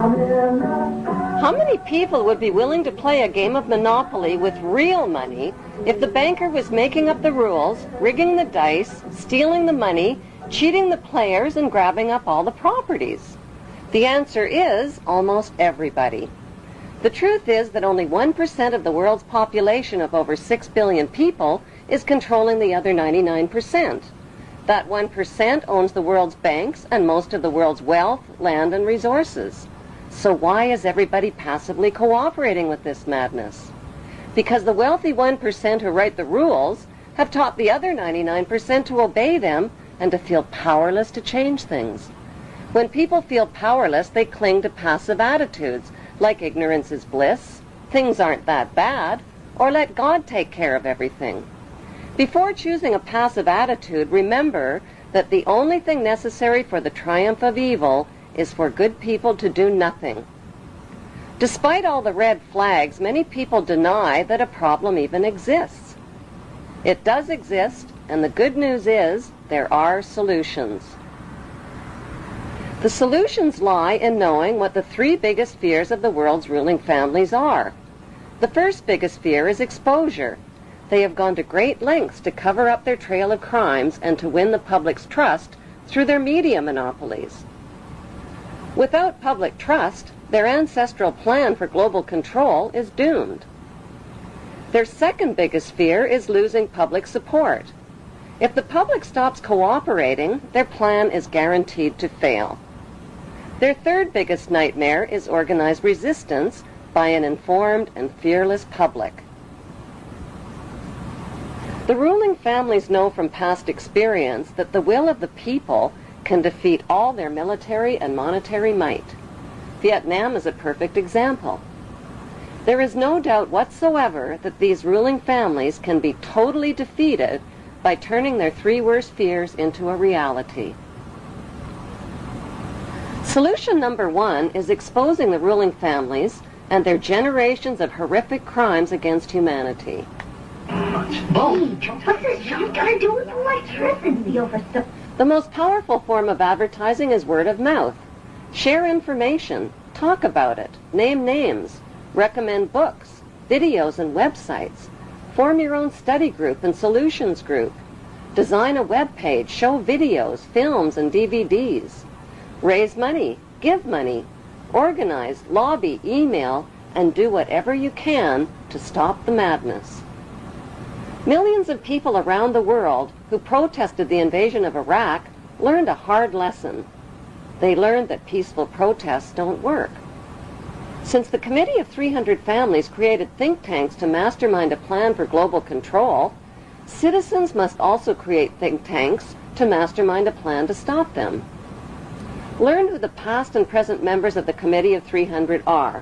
How many people would be willing to play a game of Monopoly with real money if the banker was making up the rules, rigging the dice, stealing the money, cheating the players, and grabbing up all the properties? The answer is almost everybody. The truth is that only 1% of the world's population of over 6 billion people is controlling the other 99%. That 1% owns the world's banks and most of the world's wealth, land, and resources. So why is everybody passively cooperating with this madness? Because the wealthy 1% who write the rules have taught the other 99% to obey them and to feel powerless to change things. When people feel powerless, they cling to passive attitudes, like ignorance is bliss, things aren't that bad, or let God take care of everything. Before choosing a passive attitude, remember that the only thing necessary for the triumph of evil is for good people to do nothing. Despite all the red flags, many people deny that a problem even exists. It does exist, and the good news is there are solutions. The solutions lie in knowing what the 3 biggest fears of the world's ruling families are. The first biggest fear is exposure. They have gone to great lengths to cover up their trail of crimes and to win the public's trust through their media monopolies. Without public trust, their ancestral plan for global control is doomed. Their second biggest fear is losing public support. If the public stops cooperating, their plan is guaranteed to fail. Their third biggest nightmare is organized resistance by an informed and fearless public. The ruling families know from past experience that the will of the people can defeat all their military and monetary might. Vietnam is a perfect example. There is no doubt whatsoever that these ruling families can be totally defeated by turning their 3 worst fears into a reality. Solution number 1 is exposing the ruling families and their generations of horrific crimes against humanity. What's this junk got to do with electricity over stuff? The most powerful form of advertising is word of mouth. Share information, talk about it, name names, recommend books, videos, and websites. Form your own study group and solutions group. Design a web page, show videos, films, and DVDs. Raise money, give money, organize, lobby, email, and do whatever you can to stop the madness. Millions of people around the world who protested the invasion of Iraq learned a hard lesson. They learned that peaceful protests don't work. Since the Committee of 300 Families created think tanks to mastermind a plan for global control, citizens must also create think tanks to mastermind a plan to stop them. Learn who the past and present members of the Committee of 300 are.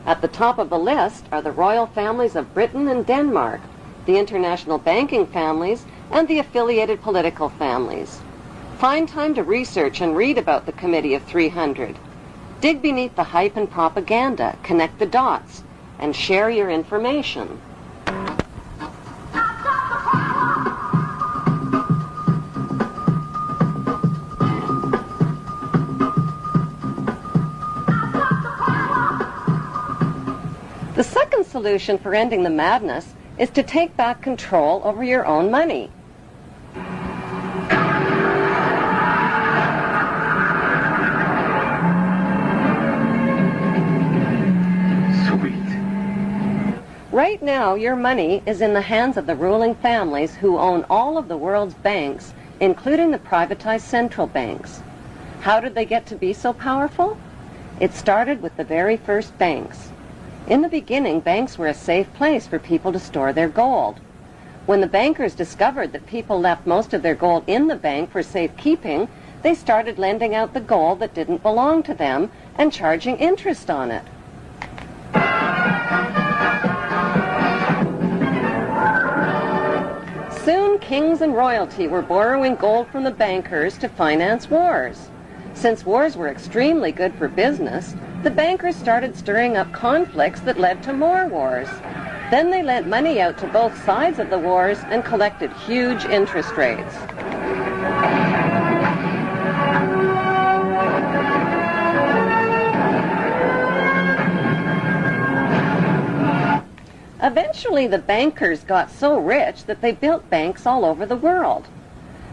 At the top of the list are the royal families of Britain and Denmark, the international banking families, and the affiliated political families. Find time to research and read about the Committee of 300. Dig beneath the hype and propaganda, connect the dots, and share your information. The second solution for ending the madness is to take back control over your own money. Right now, your money is in the hands of the ruling families who own all of the world's banks, including the privatized central banks. How did they get to be so powerful? It started with the very first banks. In the beginning, banks were a safe place for people to store their gold. When the bankers discovered that people left most of their gold in the bank for safekeeping, they started lending out the gold that didn't belong to them and charging interest on it. Soon, kings and royalty were borrowing gold from the bankers to finance wars. Since wars were extremely good for business, the bankers started stirring up conflicts that led to more wars. Then they lent money out to both sides of the wars and collected huge interest rates. Eventually, the bankers got so rich that they built banks all over the world.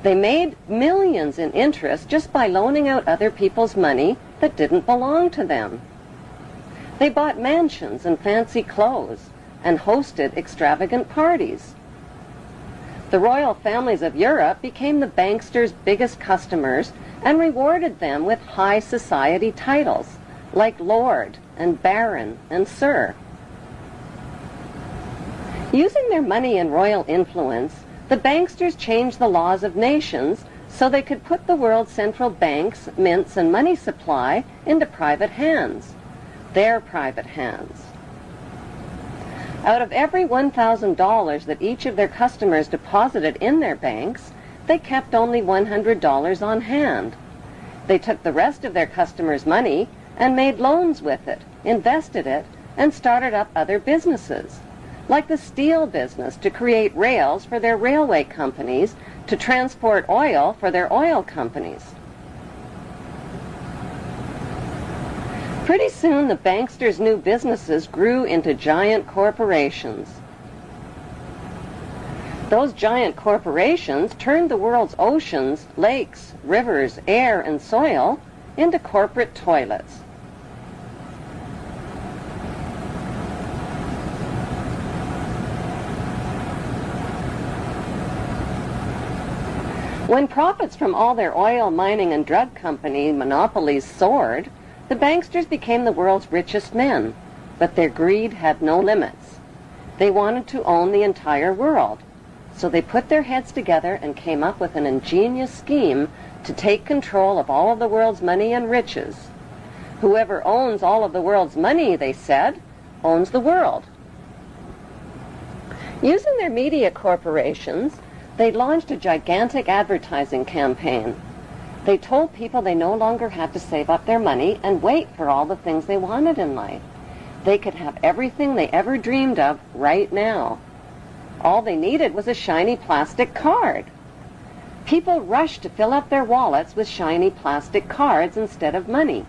They made millions in interest just by loaning out other people's money that didn't belong to them. They bought mansions and fancy clothes and hosted extravagant parties. The royal families of Europe became the banksters' biggest customers and rewarded them with high society titles like Lord and Baron and Sir. Using their money and royal influence, the banksters changed the laws of nations so they could put the world's central banks, mints, and money supply into private hands, their private hands. Out of every $1,000 that each of their customers deposited in their banks, they kept only $100 on hand. They took the rest of their customers' money and made loans with it, invested it, and started up other businesses, like the steel business to create rails for their railway companies, to transport oil for their oil companies. Pretty soon, the banksters' new businesses grew into giant corporations. Those giant corporations turned the world's oceans, lakes, rivers, air, and soil into corporate toilets. When profits from all their oil, mining, and drug company monopolies soared, the banksters became the world's richest men, but their greed had no limits. They wanted to own the entire world, so they put their heads together and came up with an ingenious scheme to take control of all of the world's money and riches. Whoever owns all of the world's money, they said, owns the world. Using their media corporations, they launched a gigantic advertising campaign. They told people they no longer had to save up their money and wait for all the things they wanted in life. They could have everything they ever dreamed of right now. All they needed was a shiny plastic card. People rushed to fill up their wallets with shiny plastic cards instead of money.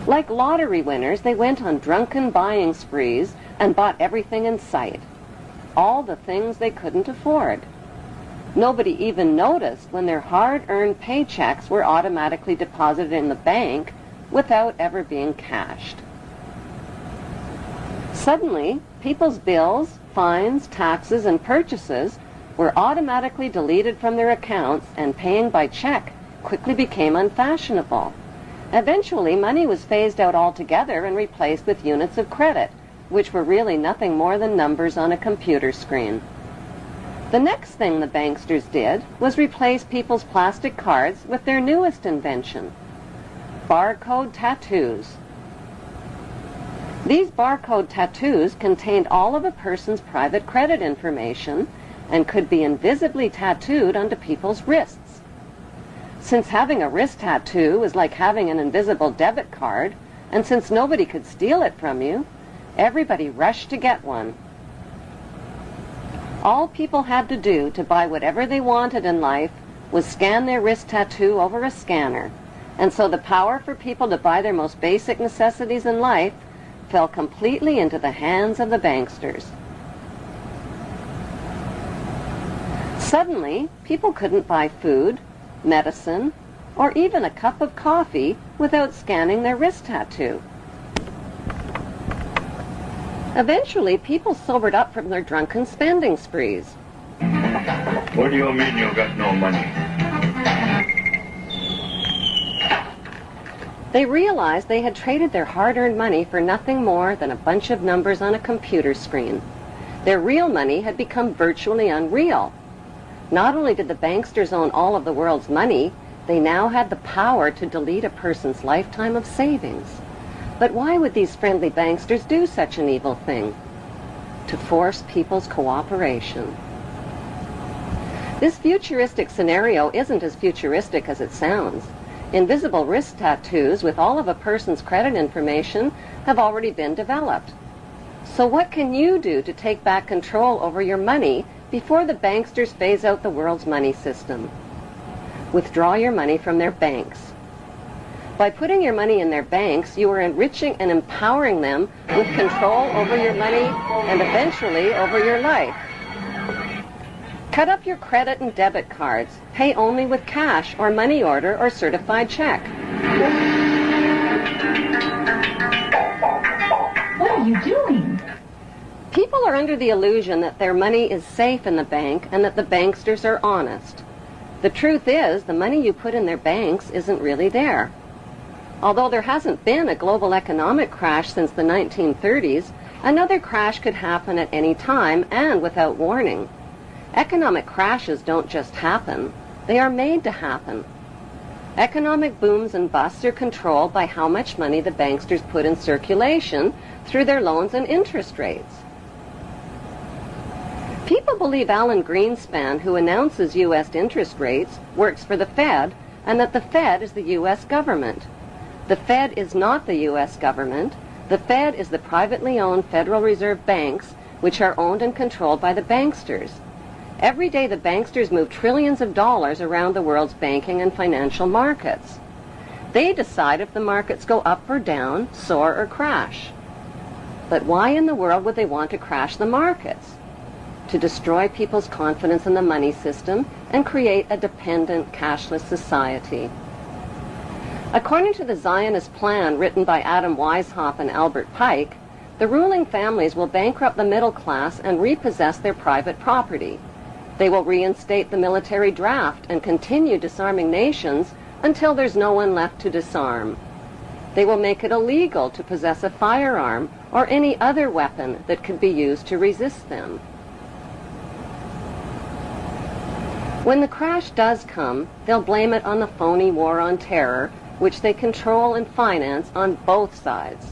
Like lottery winners, they went on drunken buying sprees and bought everything in sight. All the things they couldn't afford. Nobody even noticed when their hard-earned paychecks were automatically deposited in the bank without ever being cashed. Suddenly, people's bills, fines, taxes, and purchases were automatically deleted from their accounts, and paying by check quickly became unfashionable. Eventually, money was phased out altogether and replaced with units of credit, which were really nothing more than numbers on a computer screen. The next thing the banksters did was replace people's plastic cards with their newest invention, barcode tattoos. These barcode tattoos contained all of a person's private credit information and could be invisibly tattooed onto people's wrists. Since having a wrist tattoo was like having an invisible debit card, and since nobody could steal it from you, everybody rushed to get one. All people had to do to buy whatever they wanted in life was scan their wrist tattoo over a scanner, and so the power for people to buy their most basic necessities in life fell completely into the hands of the banksters. Suddenly, people couldn't buy food, medicine, or even a cup of coffee without scanning their wrist tattoo. Eventually, people sobered up from their drunken spending sprees. What do you mean you got no money? They realized they had traded their hard-earned money for nothing more than a bunch of numbers on a computer screen. Their real money had become virtually unreal. Not only did the banksters own all of the world's money, they now had the power to delete a person's lifetime of savings. But why would these friendly banksters do such an evil thing? To force people's cooperation. This futuristic scenario isn't as futuristic as it sounds. Invisible wrist tattoos with all of a person's credit information have already been developed. So what can you do to take back control over your money before the banksters phase out the world's money system? Withdraw your money from their banks. By putting your money in their banks, you are enriching and empowering them with control over your money and eventually over your life. Cut up your credit and debit cards. Pay only with cash or money order or certified check. What are you doing? People are under the illusion that their money is safe in the bank and that the banksters are honest. The truth is, the money you put in their banks isn't really there. Although there hasn't been a global economic crash since the 1930s, another crash could happen at any time and without warning. Economic crashes don't just happen, they are made to happen. Economic booms and busts are controlled by how much money the banksters put in circulation through their loans and interest rates. People believe Alan Greenspan, who announces U.S. interest rates, works for the Fed, and that the Fed is the U.S. government. The Fed is not the U.S. government. The Fed is the privately owned Federal Reserve banks, which are owned and controlled by the banksters. Every day the banksters move trillions of dollars around the world's banking and financial markets. They decide if the markets go up or down, soar or crash. But why in the world would they want to crash the markets? To destroy people's confidence in the money system and create a dependent, cashless society. According to the Zionist plan written by Adam Weishaupt and Albert Pike, the ruling families will bankrupt the middle class and repossess their private property. They will reinstate the military draft and continue disarming nations until there's no one left to disarm. They will make it illegal to possess a firearm or any other weapon that could be used to resist them. When the crash does come, they'll blame it on the phony war on terror, which they control and finance on both sides.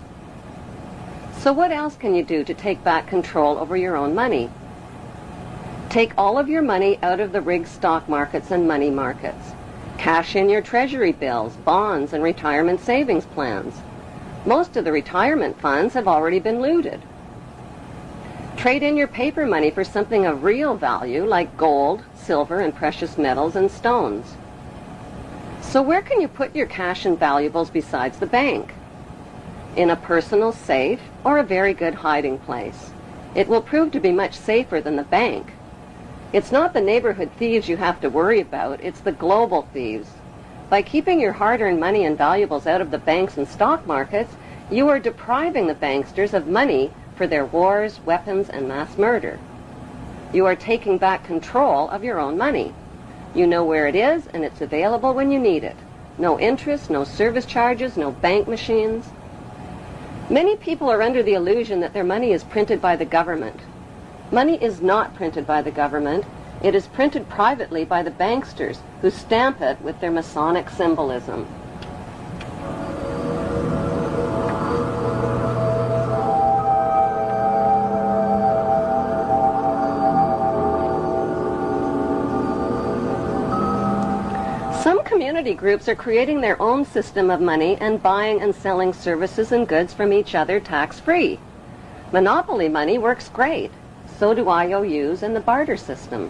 So what else can you do to take back control over your own money? Take all of your money out of the rigged stock markets and money markets. Cash in your treasury bills, bonds, and retirement savings plans. Most of the retirement funds have already been looted. Trade in your paper money for something of real value like gold, silver, and precious metals and stones. So where can you put your cash and valuables besides the bank? In a personal safe or a very good hiding place. It will prove to be much safer than the bank. It's not the neighborhood thieves you have to worry about, it's the global thieves. By keeping your hard-earned money and valuables out of the banks and stock markets, you are depriving the banksters of money for their wars, weapons, and mass murder. You are taking back control of your own money. You know where it is, and it's available when you need it. No interest, no service charges, no bank machines. Many people are under the illusion that their money is printed by the government. Money is not printed by the government. It is printed privately by the banksters, who stamp it with their Masonic symbolism. Some community groups are creating their own system of money and buying and selling services and goods from each other tax-free. Monopoly money works great. So do IOUs and the barter system.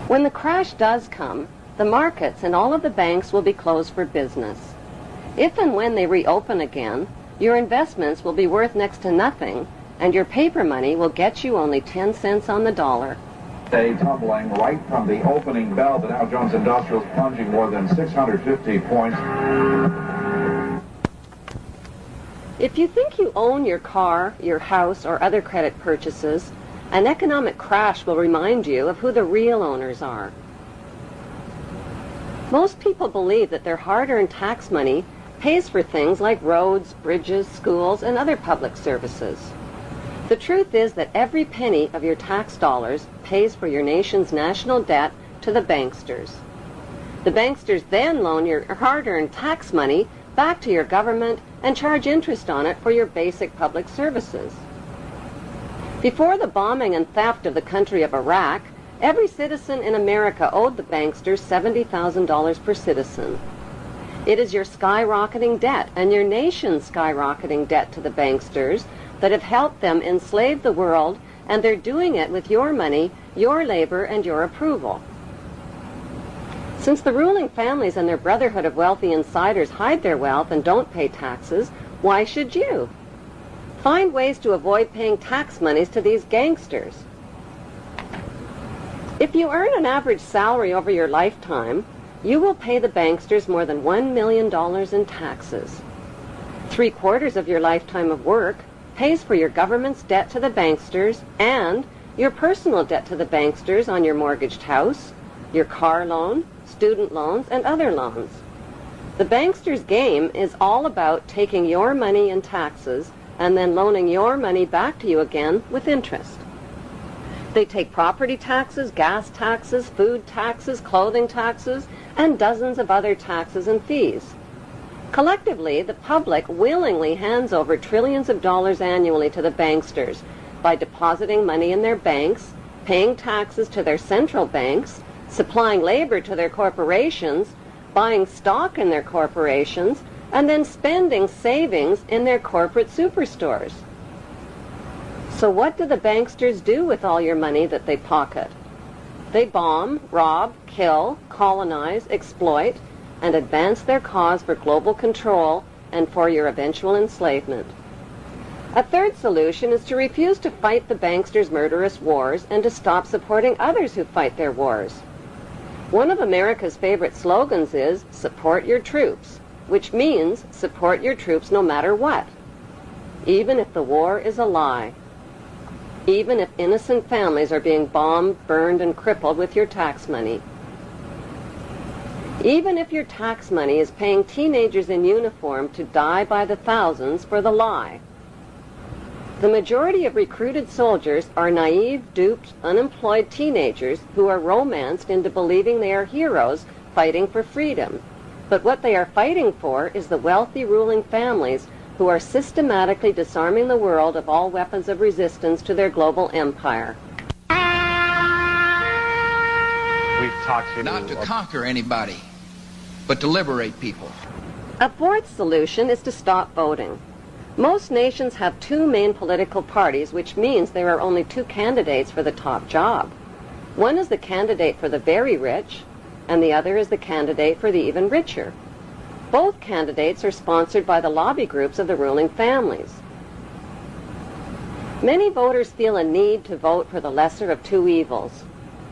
When the crash does come, the markets and all of the banks will be closed for business. If and when they reopen again, your investments will be worth next to nothing, and your paper money will get you only 10 cents on the dollar. Day tumbling right from the opening bell. The Dow Jones Industrials plunging more than 650 points. If you think you own your car, your house, or other credit purchases, an economic crash will remind you of who the real owners are. Most people believe that their hard-earned tax money pays for things like roads, bridges, schools, and other public services. The truth is that every penny of your tax dollars pays for your nation's national debt to the banksters. The banksters then loan your hard-earned tax money back to your government and charge interest on it for your basic public services. Before the bombing and theft of the country of Iraq, every citizen in America owed the banksters $70,000 per citizen. It is your skyrocketing debt and your nation's skyrocketing debt to the banksters that have helped them enslave the world, and they're doing it with your money, your labor, and your approval. Since the ruling families and their brotherhood of wealthy insiders hide their wealth and don't pay taxes, why should you? Find ways to avoid paying tax monies to these gangsters. If you earn an average salary over your lifetime, you will pay the banksters more than $1 million in taxes. 3/4 of your lifetime of work pays for your government's debt to the banksters and your personal debt to the banksters on your mortgaged house, your car loan, student loans, and other loans. The banksters' game is all about taking your money in taxes and then loaning your money back to you again with interest. They take property taxes, gas taxes, food taxes, clothing taxes, and dozens of other taxes and fees. Collectively, the public willingly hands over trillions of dollars annually to the banksters by depositing money in their banks, paying taxes to their central banks, supplying labor to their corporations, buying stock in their corporations, and then spending savings in their corporate superstores. So what do the banksters do with all your money that they pocket? They bomb, rob, kill, colonize, exploit, and advance their cause for global control and for your eventual enslavement. A third solution is to refuse to fight the banksters' murderous wars and to stop supporting others who fight their wars. One of America's favorite slogans is, "Support your troops," which means support your troops no matter what, even if the war is a lie. Even if innocent families are being bombed, burned, and crippled with your tax money. Even if your tax money is paying teenagers in uniform to die by the thousands for the lie. The majority of recruited soldiers are naive, duped, unemployed teenagers who are romanced into believing they are heroes fighting for freedom. But what they are fighting for is the wealthy ruling families who are systematically disarming the world of all weapons of resistance to their global empire. We've talked to Not to conquer anybody, but to liberate people. A fourth solution is to stop voting. Most nations have two main political parties, which means there are only two candidates for the top job. One is the candidate for the very rich, and the other is the candidate for the even richer. Both candidates are sponsored by the lobby groups of the ruling families. Many voters feel a need to vote for the lesser of two evils,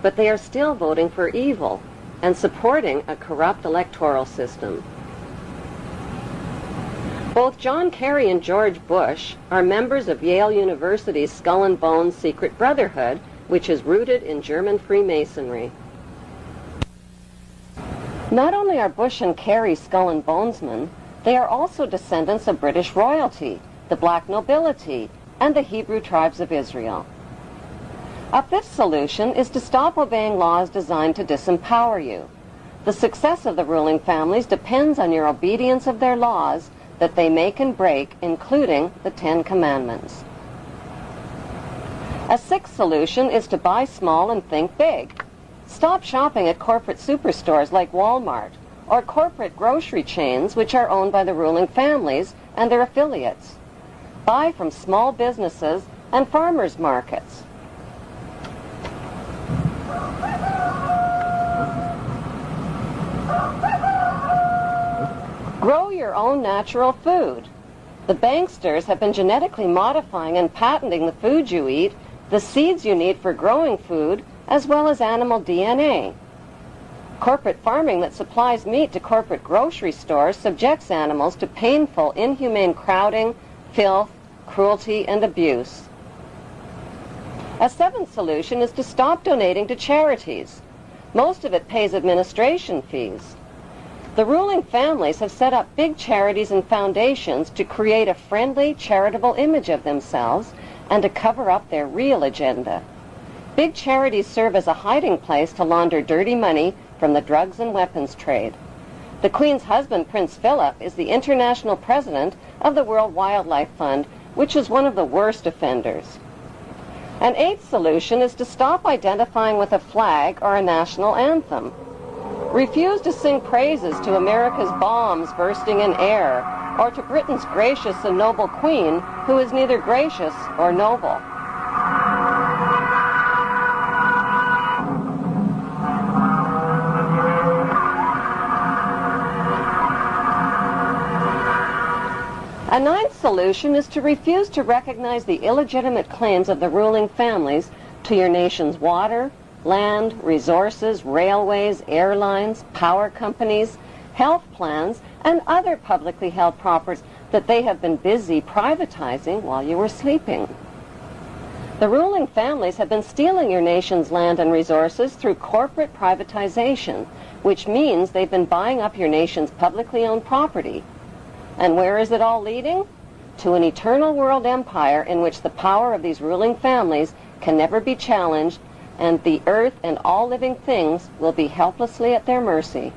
but they are still voting for evil and supporting a corrupt electoral system. Both John Kerry and George Bush are members of Yale University's Skull and Bones Secret Brotherhood, which is rooted in German Freemasonry. Not only are Bush and Kerry Skull and Bonesmen, they are also descendants of British royalty, the black nobility, and the Hebrew tribes of Israel. A fifth solution is to stop obeying laws designed to disempower you. The success of the ruling families depends on your obedience of their laws that they make and break, including the 10 Commandments. A sixth solution is to buy small and think big. Stop shopping at corporate superstores like Walmart or corporate grocery chains which are owned by the ruling families and their affiliates. Buy from small businesses and farmers markets. Grow your own natural food. The banksters have been genetically modifying and patenting the food you eat, the seeds you need for growing food, as well as animal DNA. Corporate farming that supplies meat to corporate grocery stores subjects animals to painful, inhumane crowding, filth, cruelty, and abuse. A seventh solution is to stop donating to charities. Most of it pays administration fees. The ruling families have set up big charities and foundations to create a friendly, charitable image of themselves and to cover up their real agenda. Big charities serve as a hiding place to launder dirty money from the drugs and weapons trade. The Queen's husband, Prince Philip, is the international president of the World Wildlife Fund, which is one of the worst offenders. An eighth solution is to stop identifying with a flag or a national anthem. Refuse to sing praises to America's bombs bursting in air or to Britain's gracious and noble Queen, who is neither gracious or noble. A ninth solution is to refuse to recognize the illegitimate claims of the ruling families to your nation's water, land, resources, railways, airlines, power companies, health plans, and other publicly held properties that they have been busy privatizing while you were sleeping. The ruling families have been stealing your nation's land and resources through corporate privatization, which means they've been buying up your nation's publicly owned property. And where is it all leading? To an eternal world empire in which the power of these ruling families can never be challenged, and the earth and all living things will be helplessly at their mercy.